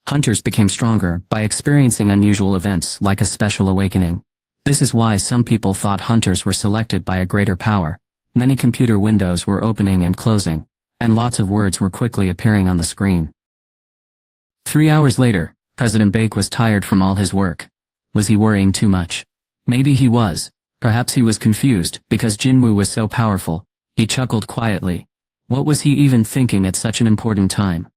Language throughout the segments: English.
Hunters became stronger by experiencing unusual events like a special awakening. This is why some people thought hunters were selected by a greater power. Many computer windows were opening and closing, and lots of words were quickly appearing on the screen. 3 hours later, President Bake was tired from all his work. Was he worrying too much? Maybe he was. Perhaps he was confused because Jinwoo was so powerful. He chuckled quietly. What was he even thinking at such an important time?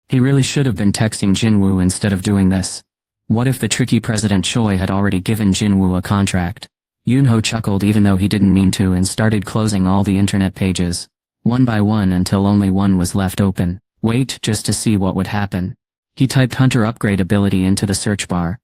He really should have been texting Jinwoo instead of doing this. What if the tricky President Choi had already given Jinwoo a contract? Yoonho chuckled even though he didn't mean to and started closing all the internet pages, one by one until only one was left open. Wait just to see what would happen. He typed Hunter upgrade ability into the search bar.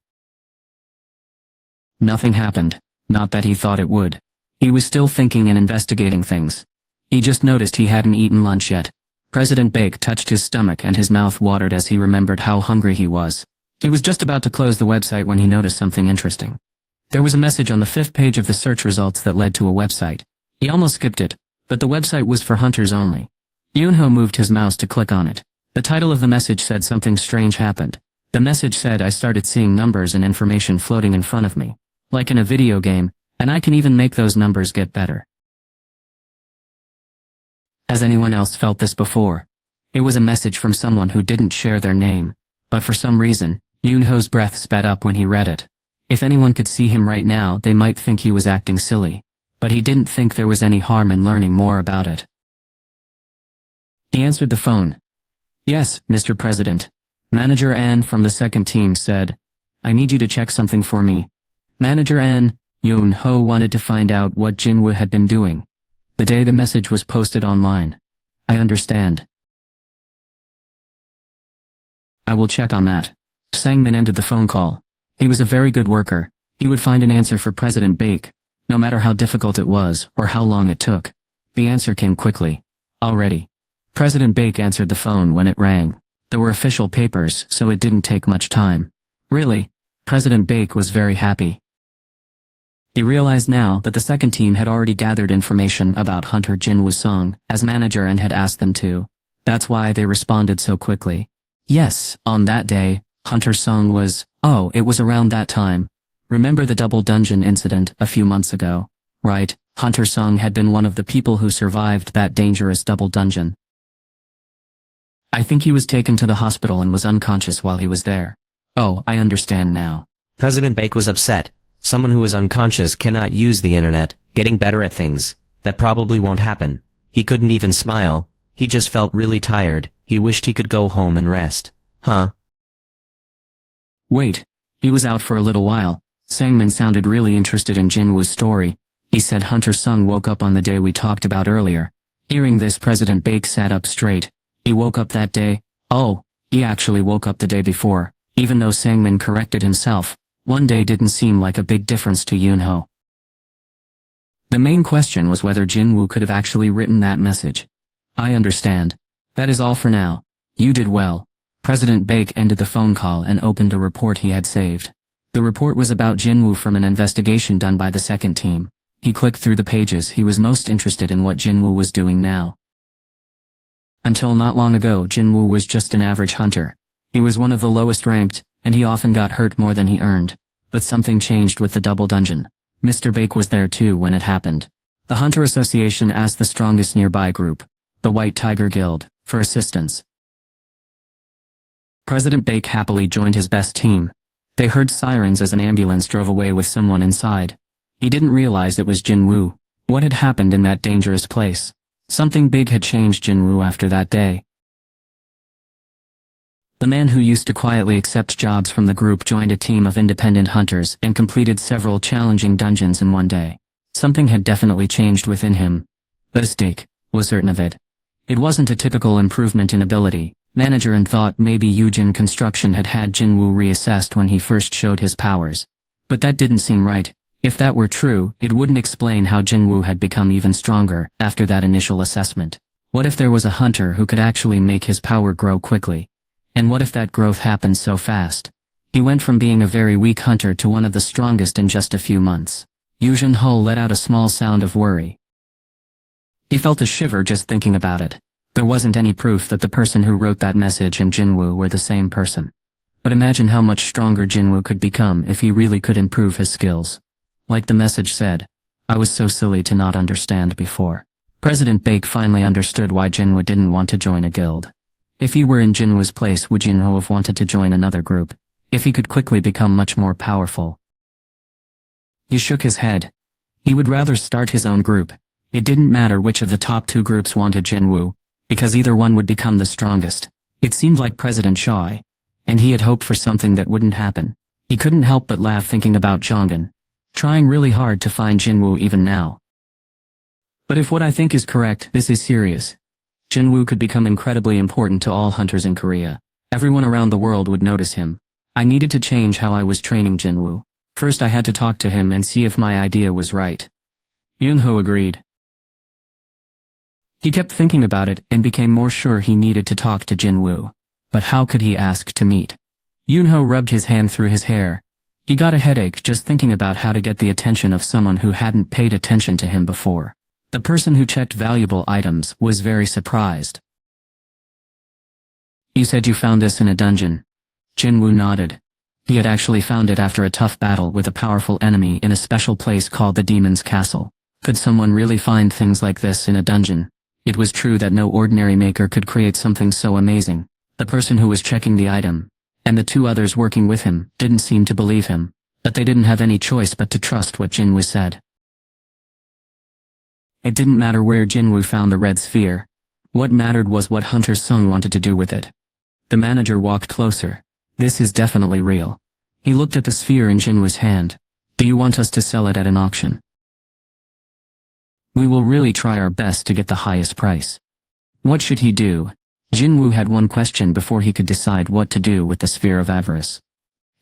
Nothing happened. Not that he thought it would. He was still thinking and investigating things. He just noticed he hadn't eaten lunch yet. President Bake touched his stomach and his mouth watered as he remembered how hungry he was. He was just about to close the website when he noticed something interesting. There was a message on the 5th page of the search results that led to a website. He almost skipped it, but the website was for hunters only. Yoonho moved his mouse to click on it. The title of the message said something strange happened. The message said I started seeing numbers and information floating in front of me, like in a video game, and I can even make those numbers get better. Has anyone else felt this before? It was a message from someone who didn't share their name, but for some reason, Yoonho's breath sped up when he read it. If anyone could see him right now, they might think he was acting silly, but he didn't think there was any harm in learning more about it. He answered the phone. Yes, Mr. President. Manager Ann from the second team said, I need you to check something for me. Manager Ann, Yoon-ho wanted to find out what Jinwoo had been doing the day the message was posted online. I understand. I will check on that. Sangmin ended the phone call. He was a very good worker. He would find an answer for President Bake, no matter how difficult it was or how long it took. The answer came quickly. Already. President Bake answered the phone when it rang. There were official papers, so it didn't take much time. Really, President Bake was very happy. He realized now that the second team had already gathered information about Hunter Jinwoo Sung as manager and had asked them to. That's why they responded so quickly. Yes, on that day, Hunter Sung was, it was around that time. Remember the double dungeon incident a few months ago? Right, Hunter Sung had been one of the people who survived that dangerous double dungeon. I think he was taken to the hospital and was unconscious while he was there. Oh, I understand now. President Bake was upset. Someone who is unconscious cannot use the internet, getting better at things. That probably won't happen. He couldn't even smile. He just felt really tired. He wished he could go home and rest. Huh? Wait. He was out for a little while. Sangmin sounded really interested in Jinwoo's story. He said Hunter Sung woke up on the day we talked about earlier. Hearing this, President Bake sat up straight. He woke up that day? Oh, he actually woke up the day before. Even though Sangmin corrected himself, one day didn't seem like a big difference to Yoonho. The main question was whether Jinwoo could have actually written that message. I understand. That is all for now. You did well. President Bake ended the phone call and opened a report he had saved. The report was about Jinwoo from an investigation done by the second team. He clicked through the pages. He was most interested in what Jinwoo was doing now. Until not long ago, Jinwoo was just an average hunter. He was one of the lowest ranked, and he often got hurt more than he earned. But something changed with the double dungeon. Mr. Bake was there too when it happened. The Hunter Association asked the strongest nearby group, the White Tiger Guild, for assistance. President Bake happily joined his best team. They heard sirens as an ambulance drove away with someone inside. He didn't realize it was Jinwoo. What had happened in that dangerous place? Something big had changed Jinwoo after that day. The man who used to quietly accept jobs from the group joined a team of independent hunters and completed several challenging dungeons in one day. Something had definitely changed within him. The mistake was certain of it. It wasn't a typical improvement in ability. Manager and thought maybe Yujin Construction had Jinwoo reassessed when he first showed his powers. But that didn't seem right. If that were true, it wouldn't explain how Jinwoo had become even stronger after that initial assessment. What if there was a hunter who could actually make his power grow quickly? And what if that growth happened so fast? He went from being a very weak hunter to one of the strongest in just a few months. Yujin-ho let out a small sound of worry. He felt a shiver just thinking about it. There wasn't any proof that the person who wrote that message and Jinwoo were the same person. But imagine how much stronger Jinwoo could become if he really could improve his skills. Like the message said, I was so silly to not understand before. President Baek finally understood why Jinwoo didn't want to join a guild. If he were in Jinwoo's place, would Jinwoo have wanted to join another group, if he could quickly become much more powerful? He shook his head. He would rather start his own group. It didn't matter which of the top two groups wanted Jinwoo, because either one would become the strongest. It seemed like President shy, and he had hoped for something that wouldn't happen. He couldn't help but laugh thinking about Chugong, trying really hard to find Jinwoo even now. But if what I think is correct, this is serious. Jinwoo could become incredibly important to all hunters in Korea. Everyone around the world would notice him. I needed to change how I was training Jinwoo. First I had to talk to him and see if my idea was right. Yoonho agreed. He kept thinking about it and became more sure he needed to talk to Jinwoo. But how could he ask to meet? Yoonho rubbed his hand through his hair. He got a headache just thinking about how to get the attention of someone who hadn't paid attention to him before. The person who checked valuable items was very surprised. You said you found this in a dungeon. Jinwoo nodded. He had actually found it after a tough battle with a powerful enemy in a special place called the Demon's Castle. Could someone really find things like this in a dungeon? It was true that no ordinary maker could create something so amazing. The person who was checking the item, and the two others working with him, didn't seem to believe him, but they didn't have any choice but to trust what Jinwoo said. It didn't matter where Jinwoo found the red sphere. What mattered was what Hunter Sung wanted to do with it. The manager walked closer. This is definitely real. He looked at the sphere in Jinwoo's hand. Do you want us to sell it at an auction? We will really try our best to get the highest price. What should he do? Jinwoo had one question before he could decide what to do with the sphere of avarice.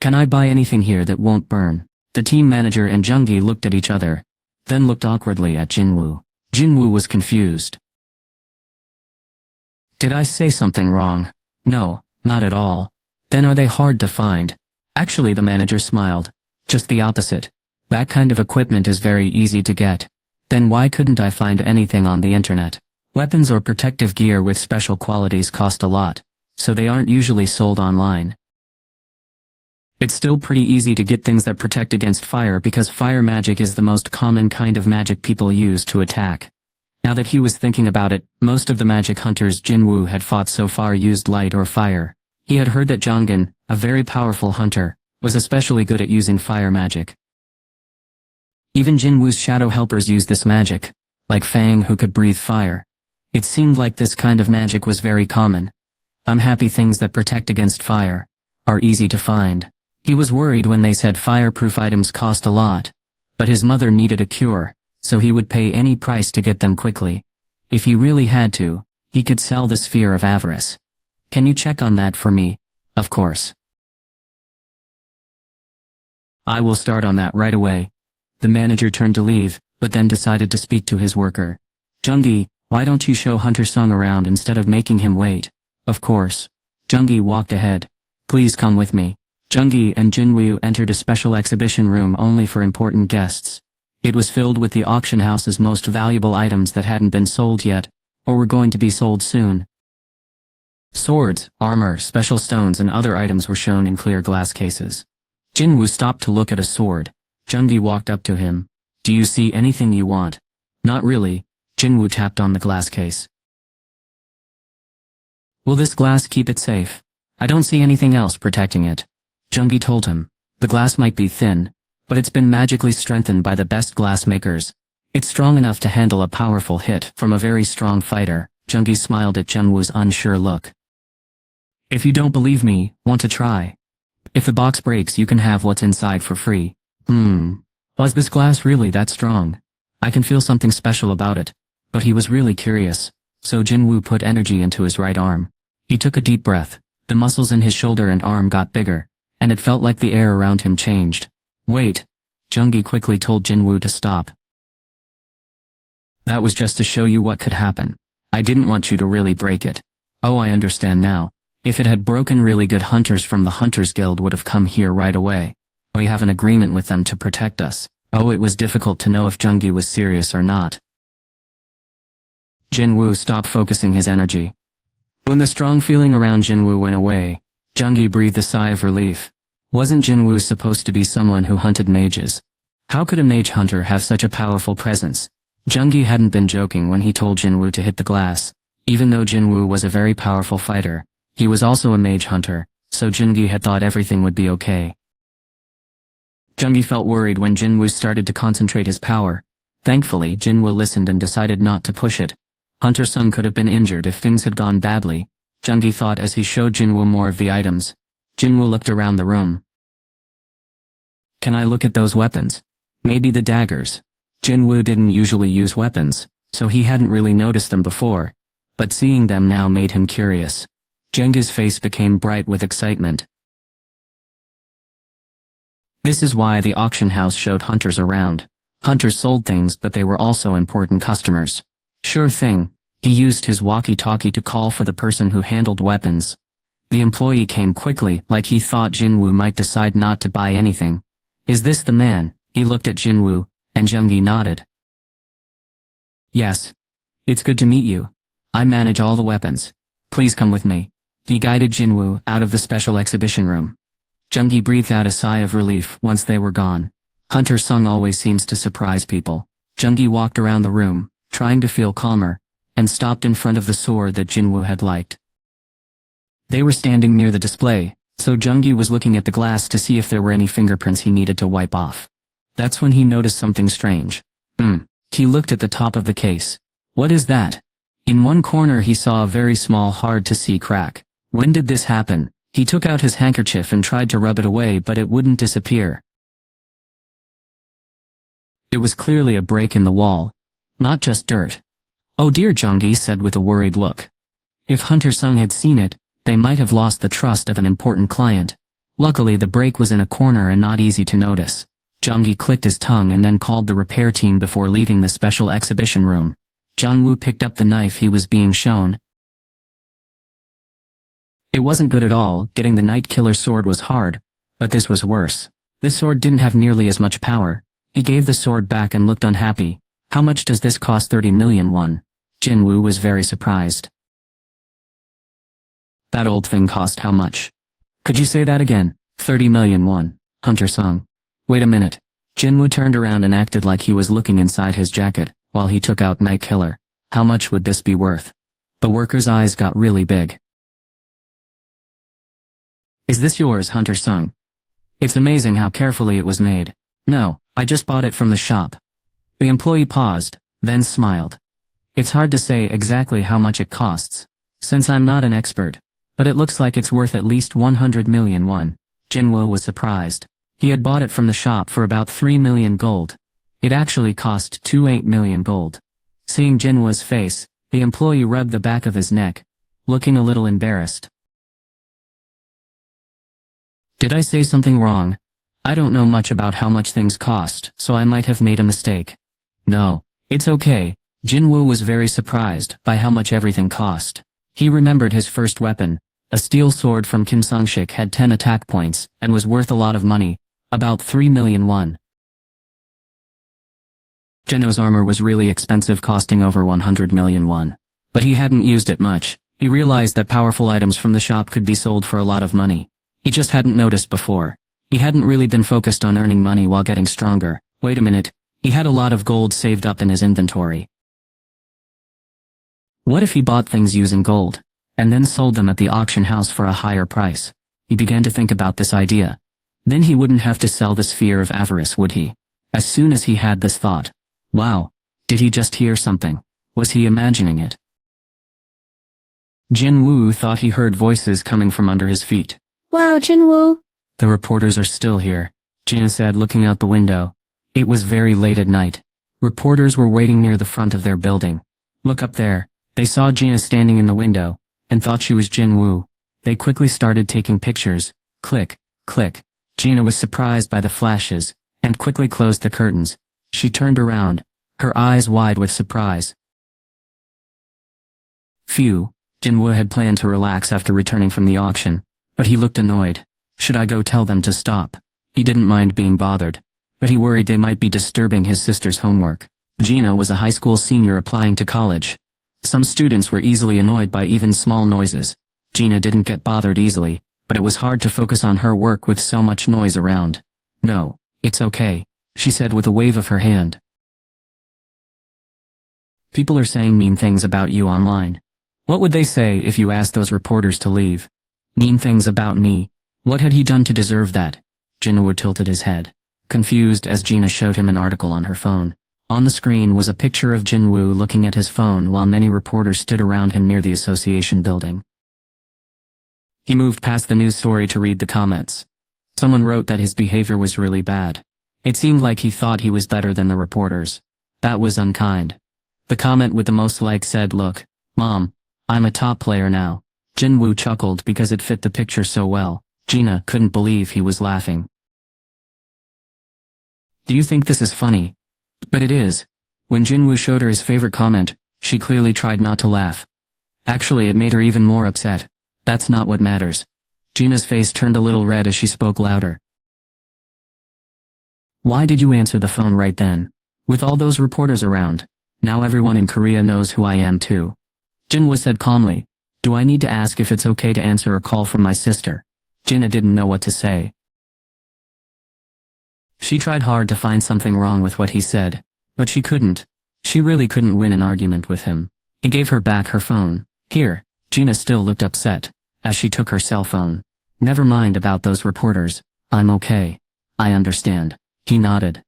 Can I buy anything here that won't burn? The team manager and Junggi looked at each other, then looked awkwardly at Jinwoo. Jinwoo was confused. Did I say something wrong? No, not at all. Then are they hard to find? Actually, the manager smiled. Just the opposite. That kind of equipment is very easy to get. Then why couldn't I find anything on the internet? Weapons or protective gear with special qualities cost a lot, so they aren't usually sold online. It's still pretty easy to get things that protect against fire because fire magic is the most common kind of magic people use to attack. Now that he was thinking about it, most of the magic hunters Jinwoo had fought so far used light or fire. He had heard that Jongin, a very powerful hunter, was especially good at using fire magic. Even Jinwoo's shadow helpers used this magic, like Fang who could breathe fire. It seemed like this kind of magic was very common. Unhappy things that protect against fire are easy to find. He was worried when they said fireproof items cost a lot, but his mother needed a cure, so he would pay any price to get them quickly. If he really had to, he could sell the sphere of avarice. Can you check on that for me? Of course. I will start on that right away. The manager turned to leave, but then decided to speak to his worker. Junggi, why don't you show Hunter Sung around instead of making him wait? Of course. Junggi walked ahead. Please come with me. Junggi and Jinwoo entered a special exhibition room only for important guests. It was filled with the auction house's most valuable items that hadn't been sold yet, or were going to be sold soon. Swords, armor, special stones and other items were shown in clear glass cases. Jinwoo stopped to look at a sword. Junggi walked up to him. Do you see anything you want? Not really. Jinwoo tapped on the glass case. Will this glass keep it safe? I don't see anything else protecting it. Junggi told him. The glass might be thin, but it's been magically strengthened by the best glass makers. It's strong enough to handle a powerful hit from a very strong fighter. Junggi smiled at Jinwoo's unsure look. If you don't believe me, want to try? If the box breaks, you can have what's inside for free. Was this glass really that strong? I can feel something special about it. But he was really curious, so Jinwoo put energy into his right arm. He took a deep breath. The muscles in his shoulder and arm got bigger, and it felt like the air around him changed. Wait. Junggi quickly told Jinwoo to stop. That was just to show you what could happen. I didn't want you to really break it. Oh, I understand now. If it had broken, really good hunters from the Hunters Guild would have come here right away. We have an agreement with them to protect us. Oh, it was difficult to know if Junggi was serious or not. Jinwoo stopped focusing his energy. When the strong feeling around Jinwoo went away, Junggi breathed a sigh of relief. Wasn't Jinwoo supposed to be someone who hunted mages? How could a mage hunter have such a powerful presence? Junggi hadn't been joking when he told Jinwoo to hit the glass. Even though Jinwoo was a very powerful fighter, he was also a mage hunter, so Junggi had thought everything would be okay. Junggi felt worried when Jinwoo started to concentrate his power. Thankfully, Jinwoo listened and decided not to push it. Hunter Sung could have been injured if things had gone badly, Junggi thought as he showed Jinwoo more of the items. Jinwoo looked around the room. Can I look at those weapons? Maybe the daggers. Jinwoo didn't usually use weapons, so he hadn't really noticed them before, but seeing them now made him curious. Junggi's face became bright with excitement. This is why the auction house showed hunters around. Hunters sold things, but they were also important customers. Sure thing, he used his walkie-talkie to call for the person who handled weapons. The employee came quickly, like he thought Jinwoo might decide not to buy anything. Is this the man? He looked at Jinwoo, and Junggi nodded. Yes. It's good to meet you. I manage all the weapons. Please come with me. He guided Jinwoo out of the special exhibition room. Junggi breathed out a sigh of relief once they were gone. Hunter Sung always seems to surprise people. Junggi walked around the room, trying to feel calmer, and stopped in front of the sword that Jinwoo had liked. They were standing near the display, so Junggi was looking at the glass to see if there were any fingerprints he needed to wipe off. That's when he noticed something strange. He looked at the top of the case. What is that? In one corner he saw a very small hard-to-see crack. When did this happen? He took out his handkerchief and tried to rub it away, but it wouldn't disappear. It was clearly a break in the wall, not just dirt. Oh dear, Junggi said with a worried look. If Hunter Sung had seen it, they might have lost the trust of an important client. Luckily the break was in a corner and not easy to notice. Junggi clicked his tongue and then called the repair team before leaving the special exhibition room. Jinwoo picked up the knife he was being shown. It wasn't good at all. Getting the Night Killer sword was hard, but this was worse. This sword didn't have nearly as much power. He gave the sword back and looked unhappy. How much does this cost? 30 million won. Jinwoo was very surprised. That old thing cost how much? Could you say that again? 30 million won. Hunter Sung. Wait a minute. Jinwoo turned around and acted like he was looking inside his jacket, while he took out Night Killer. How much would this be worth? The worker's eyes got really big. Is this yours, Hunter Sung? It's amazing how carefully it was made. No, I just bought it from the shop. The employee paused, then smiled. It's hard to say exactly how much it costs, since I'm not an expert, but it looks like it's worth at least 100 million won. Jinwoo was surprised. He had bought it from the shop for about 3 million gold. It actually cost 28 million gold. Seeing Jinwoo's face, the employee rubbed the back of his neck, looking a little embarrassed. Did I say something wrong? I don't know much about how much things cost, so I might have made a mistake. No, it's okay. Jinwoo was very surprised by how much everything cost. He remembered his first weapon. A steel sword from Kim Sung-shik had 10 attack points and was worth a lot of money, about 3 million won. Jinwoo's armor was really expensive, costing over 100 million won. But he hadn't used it much. He realized that powerful items from the shop could be sold for a lot of money. He just hadn't noticed before. He hadn't really been focused on earning money while getting stronger. Wait a minute, he had a lot of gold saved up in his inventory. What if he bought things using gold, and then sold them at the auction house for a higher price? He began to think about this idea. Then he wouldn't have to sell the sphere of avarice, would he? As soon as he had this thought. Wow, did he just hear something? Was he imagining it? Jinwoo thought he heard voices coming from under his feet. Wow, Jinwoo. The reporters are still here, Jin said, looking out the window. It was very late at night. Reporters were waiting near the front of their building. Look up there. They saw Gina standing in the window, and thought she was Jinwoo. They quickly started taking pictures. Click, click. Gina was surprised by the flashes, and quickly closed the curtains. She turned around, her eyes wide with surprise. Phew, Jinwoo had planned to relax after returning from the auction, but he looked annoyed. Should I go tell them to stop? He didn't mind being bothered, but he worried they might be disturbing his sister's homework. Gina was a high school senior applying to college, Some students were easily annoyed by even small noises. Gina didn't get bothered easily, but it was hard to focus on her work with so much noise around. No, it's okay, she said with a wave of her hand. People are saying mean things about you online. What would they say if you asked those reporters to leave? Mean things about me? What had he done to deserve that? Jinwoo tilted his head, confused as Gina showed him an article on her phone. On the screen was a picture of Jinwoo looking at his phone while many reporters stood around him near the association building. He moved past the news story to read the comments. Someone wrote that his behavior was really bad. It seemed like he thought he was better than the reporters. That was unkind. The comment with the most likes said, "Look, Mom, I'm a top player now." Jinwoo chuckled because it fit the picture so well. Gina couldn't believe he was laughing. Do you think this is funny? But it is. When Jinwoo showed her his favorite comment, she clearly tried not to laugh. Actually, it made her even more upset. That's not what matters. Gina's face turned a little red as she spoke louder. Why did you answer the phone right then? With all those reporters around, now everyone in Korea knows who I am too. Jinwoo said calmly, "Do I need to ask if it's okay to answer a call from my sister?" Gina didn't know what to say. She tried hard to find something wrong with what he said, but she couldn't. She really couldn't win an argument with him. He gave her back her phone. Here, Gina still looked upset, as she took her cell phone. Never mind about those reporters. I'm okay. I understand. He nodded.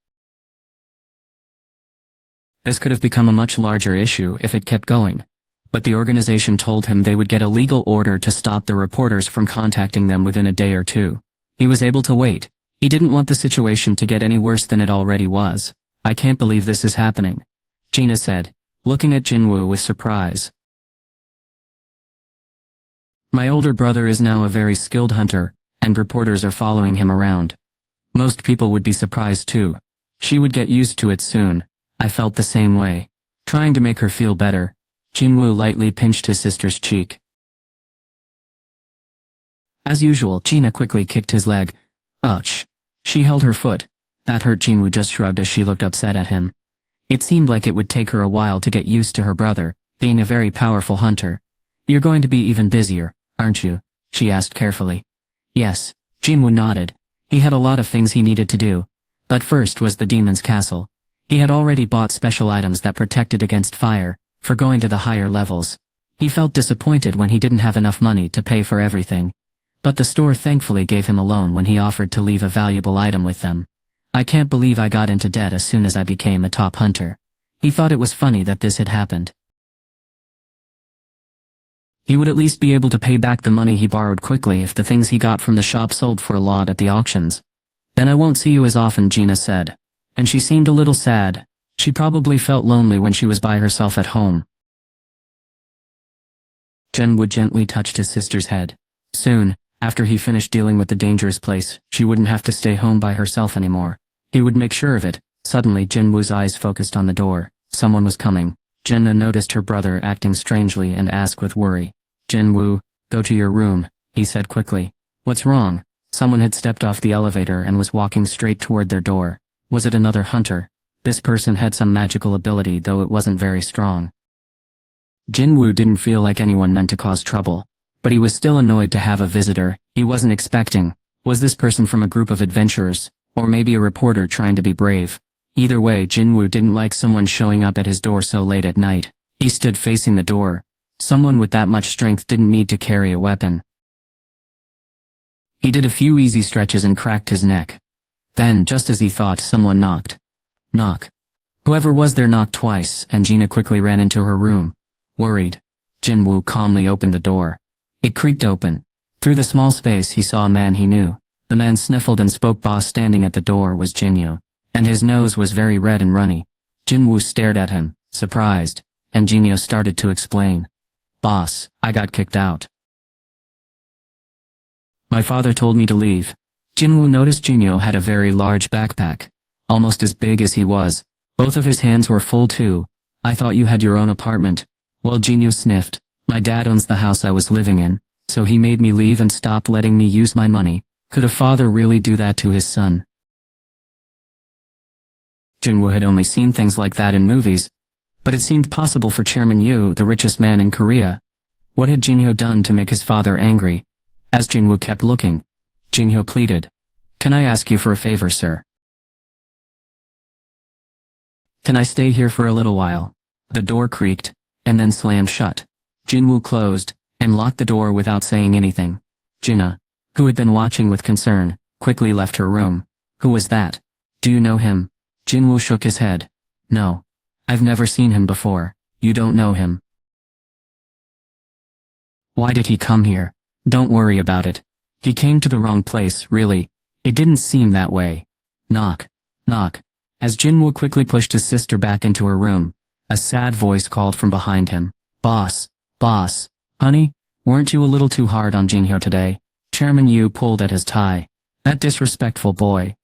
This could have become a much larger issue if it kept going. But the organization told him they would get a legal order to stop the reporters from contacting them within a day or two. He was able to wait. He didn't want the situation to get any worse than it already was. I can't believe this is happening, Gina said, looking at Jinwoo with surprise. My older brother is now a very skilled hunter, and reporters are following him around. Most people would be surprised too. She would get used to it soon. I felt the same way. Trying to make her feel better, Jinwoo lightly pinched his sister's cheek. As usual, Gina quickly kicked his leg. Ouch. She held her foot. That hurt. Jinwoo just shrugged as she looked upset at him. It seemed like it would take her a while to get used to her brother, being a very powerful hunter. You're going to be even busier, aren't you? She asked carefully. Yes, Jinwoo nodded. He had a lot of things he needed to do. But first was the demon's castle. He had already bought special items that protected against fire, for going to the higher levels. He felt disappointed when he didn't have enough money to pay for everything. But the store thankfully gave him a loan when he offered to leave a valuable item with them. I can't believe I got into debt as soon as I became a top hunter. He thought it was funny that this had happened. He would at least be able to pay back the money he borrowed quickly if the things he got from the shop sold for a lot at the auctions. Then I won't see you as often, Gina said. And she seemed a little sad. She probably felt lonely when she was by herself at home. Jinwoo gently touched his sister's head. Soon, after he finished dealing with the dangerous place, she wouldn't have to stay home by herself anymore. He would make sure of it. Suddenly Jinwoo's eyes focused on the door. Someone was coming. Jinna noticed her brother acting strangely and asked with worry. Jinwoo, go to your room, he said quickly. What's wrong? Someone had stepped off the elevator and was walking straight toward their door. Was it another hunter? This person had some magical ability, though it wasn't very strong. Jinwoo didn't feel like anyone meant to cause trouble. But he was still annoyed to have a visitor he wasn't expecting. Was this person from a group of adventurers, or maybe a reporter trying to be brave? Either way, Jinwoo didn't like someone showing up at his door so late at night. He stood facing the door. Someone with that much strength didn't need to carry a weapon. He did a few easy stretches and cracked his neck. Then, just as he thought, someone knocked. Knock. Whoever was there knocked twice, and Gina quickly ran into her room. Worried, Jinwoo calmly opened the door. It creaked open. Through the small space he saw a man he knew. The man sniffled and spoke. Boss standing at the door was Jinyo, and his nose was very red and runny. Jinwoo stared at him, surprised, and Jinyo started to explain. Boss, I got kicked out. My father told me to leave. Jinwoo noticed Jinyo had a very large backpack, almost as big as he was. Both of his hands were full too. I thought you had your own apartment. Well, Jinyo sniffed. My dad owns the house I was living in, so he made me leave and stopped letting me use my money. Could a father really do that to his son? Jinwoo had only seen things like that in movies, But it seemed possible for Chairman Yu, the richest man in Korea. What had Jinhyo done to make his father angry? As Jinwoo kept looking, Jinhyo pleaded. Can I ask you for a favor, sir? Can I stay here for a little while? The door creaked, and then slammed shut. Jinwoo closed, and locked the door without saying anything. Jinna, who had been watching with concern, quickly left her room. Who was that? Do you know him? Jinwoo shook his head. No. I've never seen him before. You don't know him. Why did he come here? Don't worry about it. He came to the wrong place, really. It didn't seem that way. Knock. Knock. As Jinwoo quickly pushed his sister back into her room, a sad voice called from behind him. Boss. Boss. Honey, weren't you a little too hard on Jinhyo today? Chairman Yu pulled at his tie. That disrespectful boy.